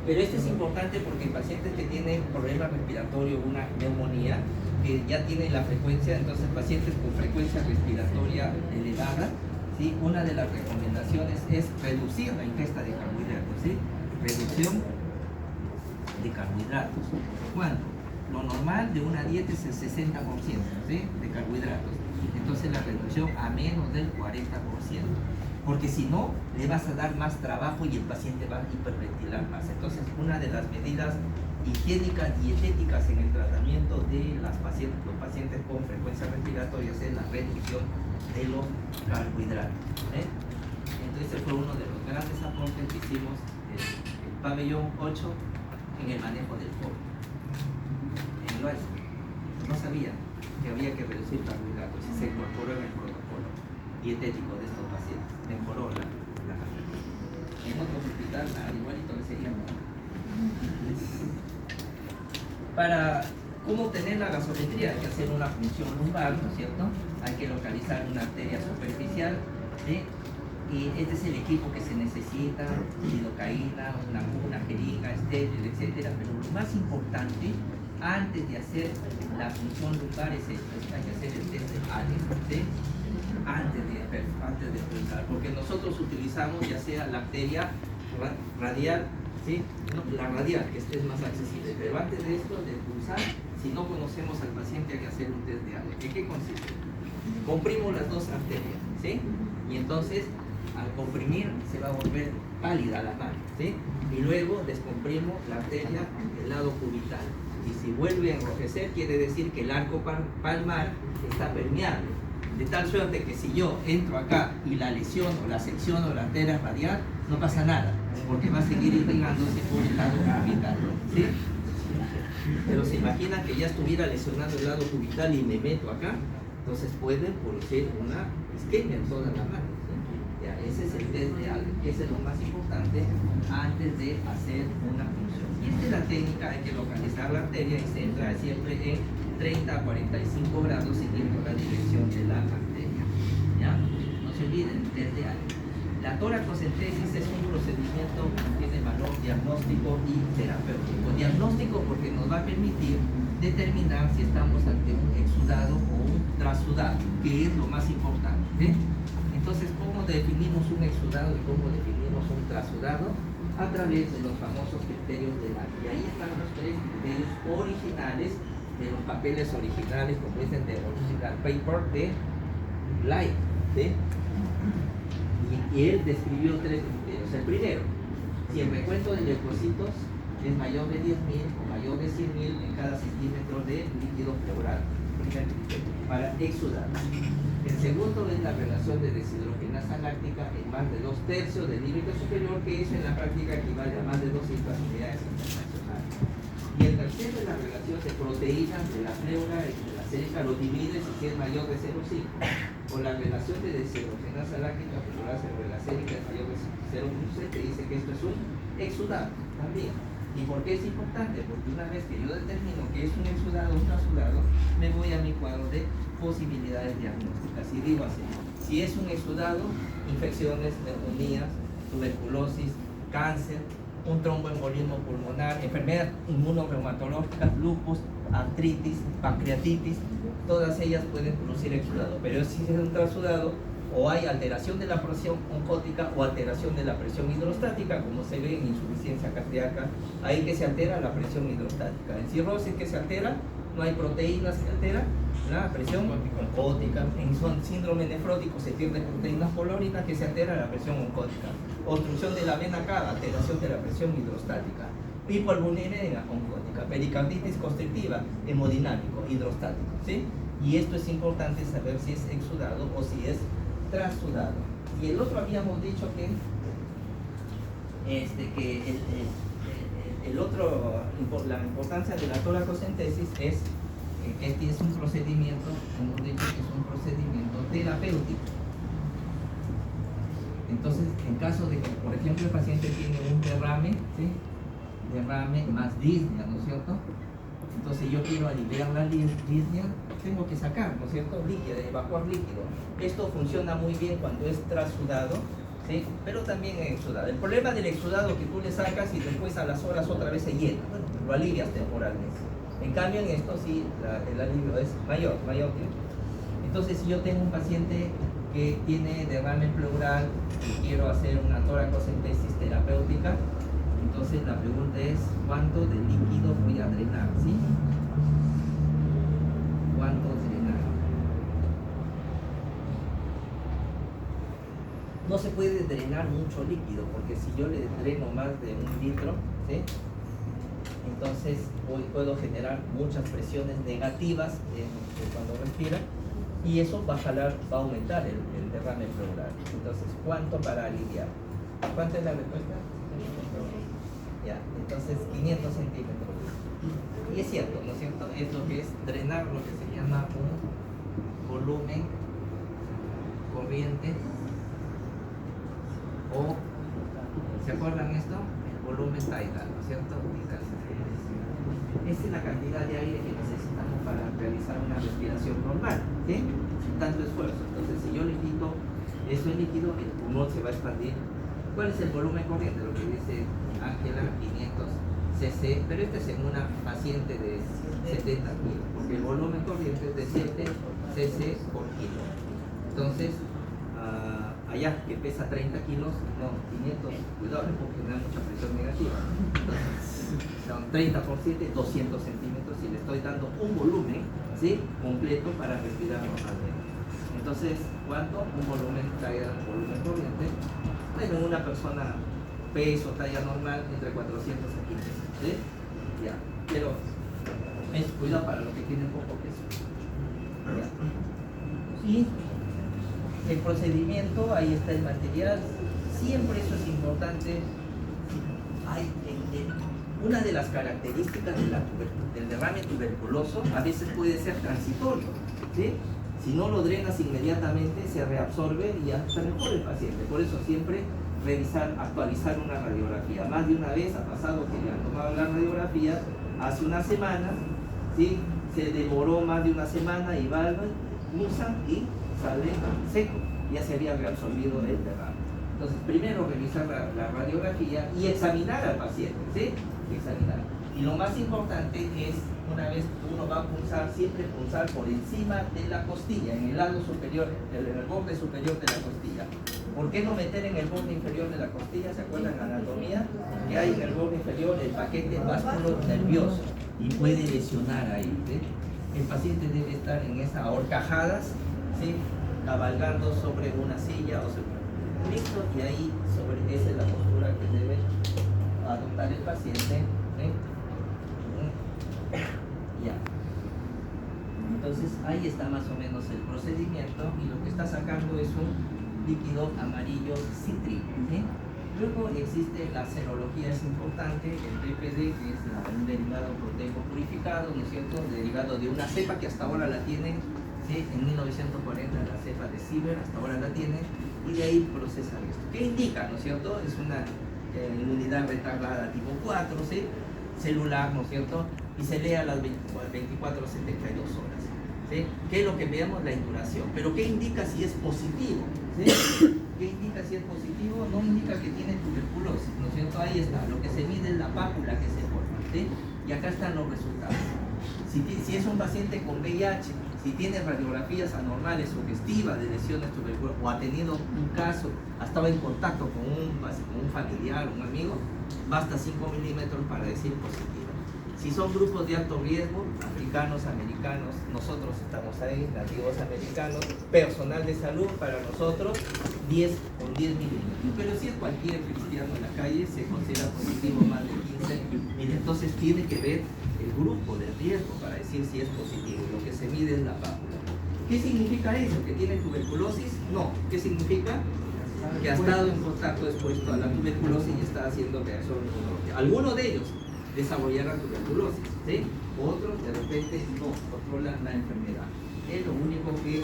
Pero este es importante porque pacientes que tienen problemas respiratorios, una neumonía, que ya tienen la frecuencia, entonces pacientes con frecuencia respiratoria elevada, ¿sí? Una de las recomendaciones es reducir la ingesta de carbohidratos, ¿sí? Reducción de carbohidratos. ¿Cuánto? Lo normal de una dieta es el 60%, ¿sí? De carbohidratos. Entonces la reducción a menos del 40%. Porque si no, le vas a dar más trabajo y el paciente va a hiperventilar más. Entonces, una de las medidas higiénicas y dietéticas en el tratamiento de los pacientes con frecuencia respiratoria es la reducción de los carbohidratos. Entonces, ese fue uno de los grandes aportes que hicimos en el pabellón 8 en el manejo del COVID. En el básico, no sabía que había que reducir carbohidratos y se incorporó en el protocolo dietético de estos pacientes. Mejoró la en otros hospitales igualito le sería. Para cómo obtener la gasometría hay que hacer una punción lumbar, ¿no es cierto? Hay que localizar una arteria superficial, ¿sí? Y este es el equipo que se necesita, lidocaína, una jeringa, estéril, etcétera. Pero lo más importante, antes de hacer la punción lumbar es esto, hay que hacer el test de Alex, ¿sí? Antes de pulsar, porque nosotros utilizamos ya sea la arteria radial, ¿sí? No, la radial, que es más accesible, pero antes de esto, de pulsar, si no conocemos al paciente hay que hacer un test de Alex. ¿En qué consiste? Comprimos las dos arterias, ¿sí? Y entonces, al comprimir, se va a volver pálida la mano, ¿sí? Y luego descomprimos la arteria del lado cubital. Y si vuelve a enrojecer, quiere decir que el arco palmar está permeable. De tal suerte que si yo entro acá y la lesiono, la secciono la arteria radial, no pasa nada, porque va a seguir irrigándose por el lado cubital, ¿sí? Pero se imagina que ya estuviera lesionado el lado cubital y me meto acá, entonces puede producir una isquemia en toda la mano, ¿sí? Ya, ese es el test de Alex, ese es lo más importante antes de hacer una punción. Y esta es la técnica, hay que localizar la arteria y se entra siempre en 30 a 45 grados siguiendo la dirección de la arteria. ¿Ya? No se olviden, desde ahí. La toracocentesis es un procedimiento que tiene valor diagnóstico y terapéutico. Diagnóstico porque nos va a permitir determinar si estamos ante un exudado o un trasudado, que es lo más importante. Entonces, ¿cómo definimos un exudado y cómo definimos un trasudado? A través de los famosos criterios de Lyle. Y ahí están los tres criterios originales de los papeles originales, como dicen, de original paper de Lyle, ¿sí? Y él describió tres criterios. El primero, si el recuento de leucocitos es mayor de 10.000 o mayor de 100.000 en cada centímetro de líquido pleural, primer criterio, para exudar. El segundo es la relación de deshidrogenasa láctica en más de 2/3 del límite superior, que eso en la práctica equivale a más de 200 unidades internacionales. Y el tercero es la relación de proteínas de la pleura y de la célica, lo divides y si es mayor de 0,5. O la relación de deshidrogenasa láctica pleural sobre la célica es mayor de 0,11, te dice que esto es un exudado también. ¿Y por qué es importante? Porque una vez que yo determino que es un exudado o un trasudado, me voy a mi cuadro de posibilidades diagnósticas. Y digo así, si es un exudado, infecciones, neumonías, tuberculosis, cáncer, un tromboembolismo pulmonar, enfermedades inmunorreumatológicas, lupus, artritis, pancreatitis, todas ellas pueden producir exudado. Pero si es un trasudado, o hay alteración de la presión oncótica o alteración de la presión hidrostática, como se ve en insuficiencia cardíaca, ahí que se altera la presión hidrostática. En cirrosis que se altera, no hay proteínas que alteran la presión oncótica. En síndrome nefrótico se pierden proteínas colónicas que se altera la presión oncótica. Obstrucción de la vena cava, alteración de la presión hidrostática. Hipoalbuminemia oncótica, pericarditis constrictiva, hemodinámico, hidrostático, ¿sí? Y esto es importante saber si es exudado o si es trasudado. Y el otro habíamos dicho que la importancia de la toracocentesis es que este es un procedimiento, hemos dicho que es un procedimiento terapéutico. Entonces, en caso de que, por ejemplo, el paciente tiene un derrame, ¿sí? Derrame más disnea, ¿no es cierto? Entonces yo quiero aliviar la disnea, tengo que sacar, ¿no es cierto? Líquido, evacuar líquido. Esto funciona muy bien cuando es trasudado, ¿sí? Pero también en exudado. El problema del exudado que tú le sacas y después a las horas otra vez se llena, bueno, lo alivias temporalmente. En cambio en esto sí, el alivio es mayor tiempo. Entonces si yo tengo un paciente que tiene derrame pleural y quiero hacer una toracocentesis terapéutica, entonces la pregunta es ¿cuánto de líquido voy a drenar? ¿Sí? ¿Cuánto drenar? No se puede drenar mucho líquido porque si yo le dreno más de 1 litro, ¿sí? Entonces puedo generar muchas presiones negativas cuando respira y eso va a aumentar el derrame pleural. Entonces, ¿cuánto para aliviar? ¿Cuánto es la respuesta? Ya, entonces 500 centímetros. Y es cierto, ¿no es cierto? Es lo que es drenar lo que se llama un volumen corriente o, ¿se acuerdan esto? El volumen tidal, ¿no es cierto? Esa es la cantidad de aire que necesitamos para realizar una respiración normal, ¿sí? Sin tanto esfuerzo. Entonces, si yo le quito eso en líquido, el pulmón se va a expandir. ¿Cuál es el volumen corriente? Lo que dice Ángela, 500 cc, pero este es en una paciente de 70 kilos, porque el volumen corriente es de 7 cc por kilo. Entonces, allá que pesa 30 kilos, no, 500, cuidado, porque me da mucha presión negativa. Entonces, son 30 por 7, 200 centímetros y le estoy dando un volumen, ¿sí? Completo para respirar normalmente. Entonces, ¿cuánto? Un volumen talla, volumen corriente. Bueno, en una persona peso, talla normal, entre 400 centímetros, ¿sí? Ya, pero es cuidado para los que tienen poco peso. ¿Ya? Y el procedimiento, ahí está el material, siempre eso es importante. Una de las características del derrame tuberculoso a veces puede ser transitorio, ¿sí? Si no lo drenas inmediatamente se reabsorbe y ya está mejor el paciente. Por eso siempre revisar, actualizar una radiografía. Más de una vez ha pasado que le han tomado la radiografía hace una semana, ¿sí? Se demoró más de una semana y usan y sale seco, ya se había reabsorbido el derrame. Entonces, primero revisar la radiografía y examinar al paciente, ¿sí? Examinar. Y lo más importante es, una vez uno va a pulsar, siempre pulsar por encima de la costilla, en el lado superior, en el borde superior de la costilla. ¿Por qué no meter en el borde inferior de la costilla? ¿Se acuerdan de la anatomía? Que hay en el borde inferior el paquete vasculo nervioso y puede lesionar ahí, ¿sí? El paciente debe estar en esas horcajadas, ¿sí? Cabalgando sobre una silla o sobre un listo, y ahí esa es la postura que debe adoptar el paciente, ¿sí? Ya. Entonces ahí está más o menos el procedimiento y lo que está sacando es un líquido amarillo cítrico, ¿sí? Luego existe la serología, es importante, el PPD, que es un derivado proteico purificado, ¿no es cierto? Derivado de una cepa que hasta ahora la tienen, ¿sí? En 1940 la cepa de Ciber, hasta ahora la tienen, y de ahí procesan esto. ¿Qué indica, no es cierto? Es una inmunidad retardada tipo 4, ¿sí? Celular, ¿no es cierto? Y se lee a las 24 a 72 horas, ¿sí? ¿Qué es lo que veamos? La induración. Pero ¿qué indica si es positivo? ¿Sí? ¿Qué indica si es positivo? No indica que tiene tuberculosis, ¿no es cierto? Ahí está, lo que se mide es la pápula que se forma, ¿sí? Y acá están los resultados. Si es un paciente con VIH, si tiene radiografías anormales sugestivas de lesiones tuberculosas o ha tenido un caso, ha estado en contacto con un familiar, un amigo, basta 5 milímetros para decir positivo. Si son grupos de alto riesgo, africanos, americanos, nosotros estamos ahí, nativos americanos, personal de salud para nosotros, 10 con 10 milímetros. Pero si es cualquier cristiano en la calle, se considera positivo más de 15 milímetros. Entonces tiene que ver el grupo de riesgo para decir si es positivo. Lo que se mide es la pápula. ¿Qué significa eso? ¿Que tiene tuberculosis? No. ¿Qué significa? Que ha estado en contacto expuesto a la tuberculosis y está haciendo reacción inmunológica. Alguno de ellos desarrollarán tuberculosis, ¿sí? Otros de repente no, controlan la enfermedad. Es lo único que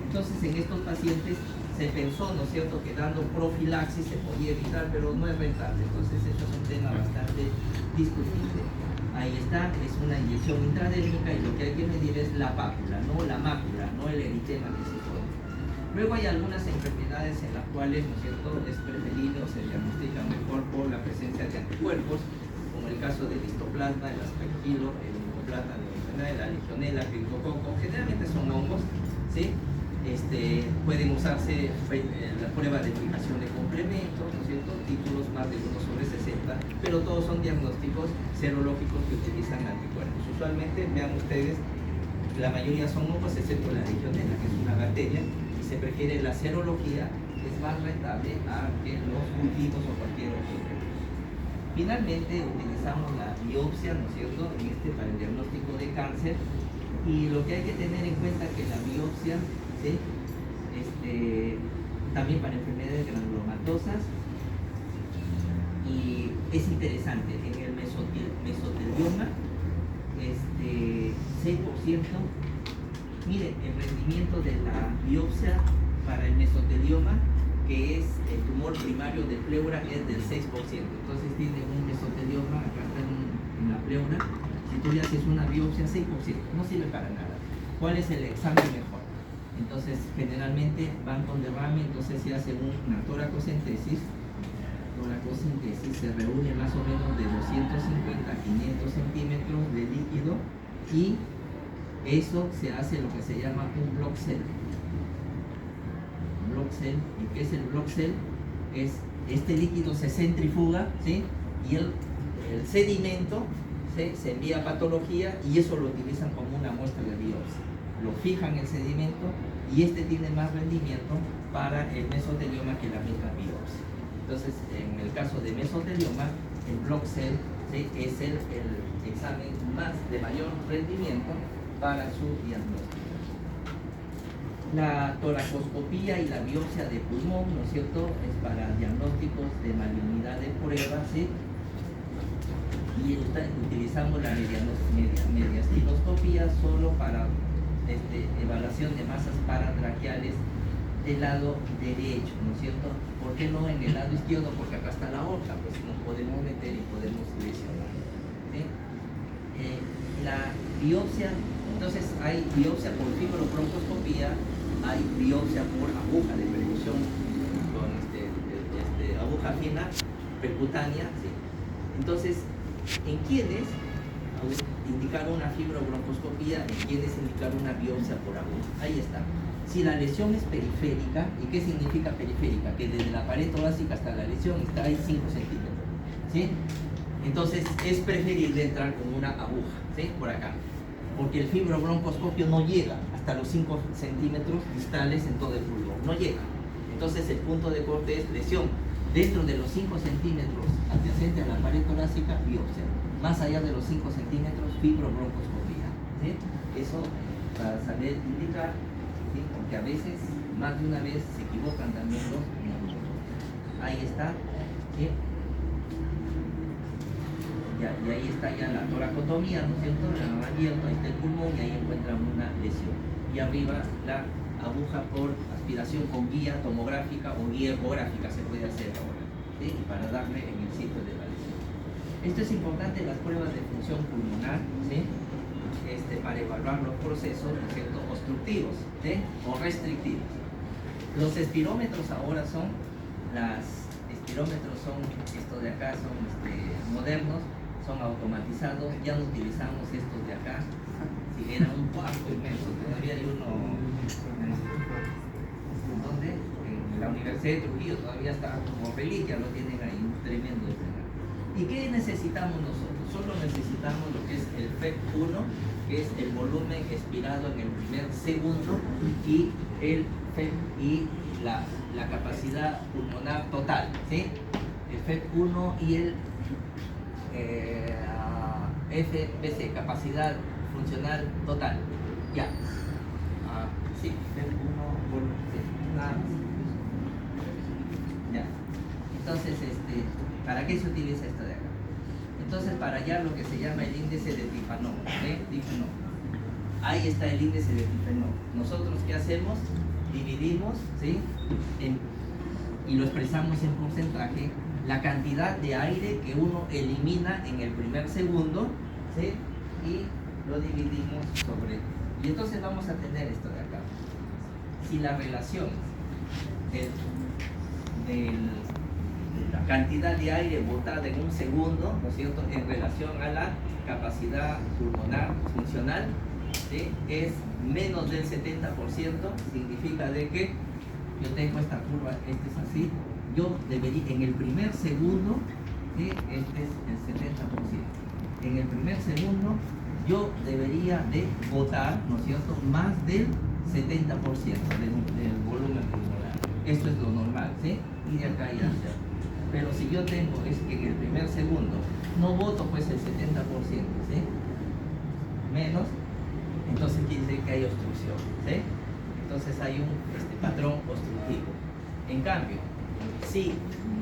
Entonces en estos pacientes se pensó, ¿no es cierto?, que dando profilaxis se podía evitar, pero no es rentable. Entonces esto es un tema bastante discutible. Ahí está, es una inyección intradérmica y lo que hay que medir es la pápula, no la mácula, no el eritema que se forma. Luego hay algunas enfermedades en las cuales, ¿no es cierto?, es preferible o se diagnostica mejor por la presencia de anticuerpos, como el caso del histoplasma, el aspergilo, el mycoplasma, la legionela, el criptococo. Generalmente son hongos, ¿sí? Pueden usarse la prueba de fijación de complementos, ¿no es cierto?, títulos más de 1/60, pero todos son diagnósticos serológicos que utilizan anticuerpos. Usualmente, vean ustedes, la mayoría son hongos, excepto la legionela, que es una bacteria, y se prefiere la serología, que es más rentable a que los cultivos o cualquier otro. Finalmente, utilizamos la biopsia, ¿no es cierto?, para el diagnóstico de cáncer, y lo que hay que tener en cuenta es que la biopsia, ¿sí?, también para enfermedades granulomatosas, y es interesante, en el mesotelioma, 6%, miren, el rendimiento de la biopsia para el mesotelioma, que es el tumor primario de pleura, es del 6%. Entonces tiene un mesotelioma, acá está en la pleura, si tú le haces una biopsia, 6%, no sirve para nada. ¿Cuál es el examen mejor? Entonces generalmente van con derrame, entonces se hace una toracocentesis. Se reúne más o menos de 250 a 500 centímetros de líquido, y eso se hace lo que se llama un block cell. ¿Y qué es el block cell? Es este líquido se centrifuga, ¿sí?, y el sedimento se envía a patología, y eso lo utilizan como una muestra de biopsia. Lo fijan el sedimento, y tiene más rendimiento para el mesotelioma que la misma biopsia. Entonces, en el caso de mesotelioma, el block cell, ¿sí?, es el examen de mayor rendimiento para su diagnóstico. La toracoscopía y la biopsia de pulmón, ¿no es cierto?, es para diagnósticos de malignidad de prueba, ¿sí?, y utilizamos la mediastinoscopía solo para evaluación de masas paratraqueales del lado derecho, ¿no es cierto? ¿Por qué no en el lado izquierdo? Porque acá está la aorta, pues nos podemos meter y podemos lesionar, ¿sí? La biopsia, entonces hay biopsia por fibrobroncoscopía, hay biopsia por aguja de percusión con aguja fina percutánea, ¿sí? Entonces, ¿en quiénes indicar una fibrobroncoscopía, en quiénes indicar una biopsia por aguja? Ahí está. Si la lesión es periférica, ¿y qué significa periférica? Que desde la pared torácica hasta la lesión está ahí 5 centímetros, ¿sí? Entonces es preferible entrar con una aguja, ¿sí?, por acá, porque el fibrobroncoscopio no llega hasta los 5 centímetros distales en todo el pulmón, no llega. Entonces el punto de corte es lesión dentro de los 5 centímetros adyacente a la pared torácica, biopsia. Más allá de los 5 centímetros, fibrobroncoscopía, ¿sí? Eso para saber indicar, ¿sí?, porque a veces, más de una vez, se equivocan también los neurólogos. Ahí está, ¿sí? Y ahí está ya la toracotomía, ¿no es cierto? La han abierto, ahí está el pulmón, y ahí encuentran una lesión. Y arriba la aguja por aspiración con guía tomográfica o guía ecográfica se puede hacer ahora, ¿sí?, para darle en el sitio de la lesión. Esto es importante en las pruebas de función pulmonar, ¿sí?, para evaluar los procesos, ¿no es cierto?, obstructivos, ¿sí?, o restrictivos. Los espirómetros ahora son, estos de acá son modernos, son automatizados, ya no utilizamos estos de acá. Si era un cuarto inmenso, todavía hay uno, ¿dónde? En la Universidad de Trujillo todavía está como reliquia, lo tienen ahí, un tremendo escenario. ¿Y qué necesitamos nosotros? Solo necesitamos lo que es el FEP1, que es el volumen expirado en el primer segundo, y el FEP y la capacidad pulmonar total, ¿sí? El FEP1 y el FBC, capacidad funcional total. Ya. Sí, FEP1, volumen, sí. Ya. Entonces, ¿para qué se utiliza esto de acá? Entonces, para hallar lo que se llama el índice de Tifanov, Tifanov. Ahí está el índice de Tifanov. Nosotros, ¿qué hacemos? Dividimos, ¿sí?, y lo expresamos en porcentaje, la cantidad de aire que uno elimina en el primer segundo, ¿sí?, y lo dividimos sobre. Y entonces vamos a tener esto de acá. si la relación de la cantidad de aire botada en un segundo, ¿no es cierto?, en relación a la capacidad pulmonar funcional, ¿sí?, es menos del 70%, significa de que yo tengo esta curva, este es así, yo debería, en el primer segundo, ¿sí?, este es el 70%, en el primer segundo yo debería de botar, ¿no es cierto?, más del 70% del volumen pulmonar. Esto es lo normal, ¿sí? Y de acá ya. Pero si yo tengo, es que en el primer segundo no boto pues el 70%, ¿sí?, menos, entonces quiere decir que hay obstrucción, ¿sí? Entonces hay un patrón obstructivo. En cambio, si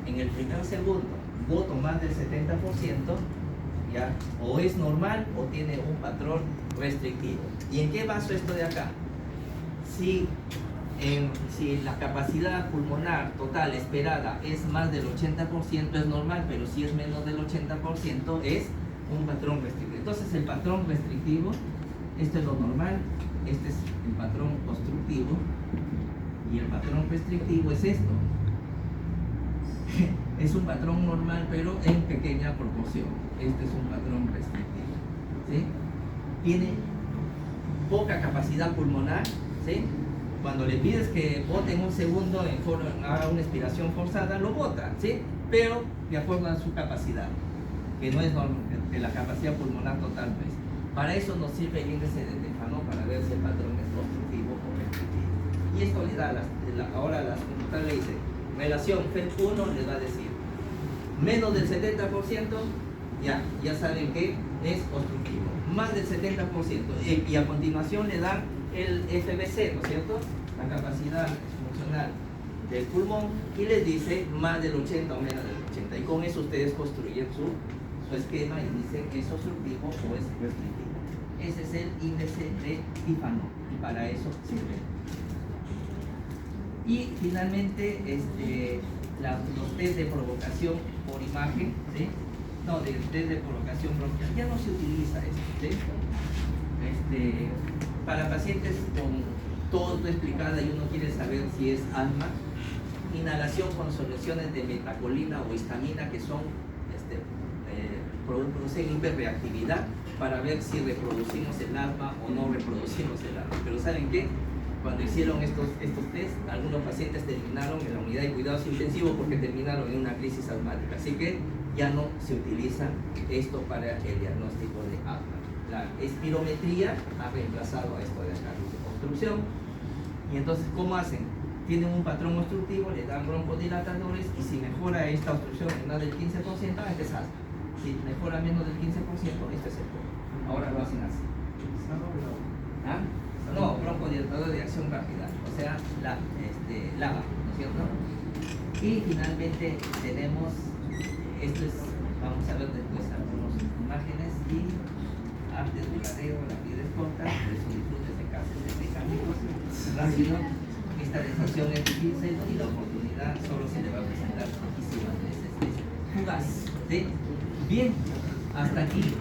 en el primer segundo boto más del 70%, ¿ya?, o es normal o tiene un patrón restrictivo. ¿Y en qué baso esto de acá? Si la capacidad pulmonar total esperada es más del 80% es normal, pero si es menos del 80% es un patrón restrictivo. Entonces el patrón restrictivo, esto es lo normal, este es el patrón obstructivo, y el patrón restrictivo es esto. Es un patrón normal pero en pequeña proporción. Este es un patrón restrictivo, ¿sí? Tiene poca capacidad pulmonar, ¿sí? Cuando le pides que bote en un segundo, haga una expiración forzada, lo bota, ¿sí?, pero de acuerdo a su capacidad, que no es normal, que la capacidad pulmonar total, pues. Para eso nos sirve el índice de Tejano, para ver si el patrón es obstructivo o restrictivo. Y esto le da, ahora las computadoras le dice, relación FEP1 les va a decir, menos del 70%, ya saben que es obstructivo, más del 70%, y a continuación le dan el FBC, ¿no es cierto?, la capacidad funcional del pulmón, y les dice más del 80 o menos del 80, y con eso ustedes construyen su esquema y dicen es obstructivo o es restrictivo. Ese es el índice de Tejano, y para eso sirve. Y finalmente los test de provocación por imagen, ¿sí?, no, de test de provocación bronquial, ya no se utiliza esto, ¿sí? Para pacientes con tos no explicada y uno quiere saber si es asma, inhalación con soluciones de metacolina o histamina, que son producen hiperreactividad, para ver si reproducimos el asma o no reproducimos el asma. Pero ¿saben qué? Cuando hicieron estos test, algunos pacientes terminaron en la unidad de cuidados intensivos porque terminaron en una crisis asmática. Así que ya no se utiliza esto para el diagnóstico de asma. La espirometría ha reemplazado a esto de acá, obstrucción. Y entonces, ¿cómo hacen? Tienen un patrón obstructivo, le dan broncodilatadores, y si mejora esta obstrucción en más del 15%, este es asma. Si mejora menos del 15%, este es el COVID. Ahora lo hacen así. ¿Ah? No, broncodilatador de acción rápida, o sea, LABA, ¿no es cierto? Y finalmente tenemos, vamos a ver después algunas imágenes, y arte de ladeo, la vida es corta, solicitudes de casos mecánicos, rápido, esta decisión es difícil y la oportunidad solo se le va a presentar poquísimas veces. Es fugaz, ¿sí? Bien, hasta aquí.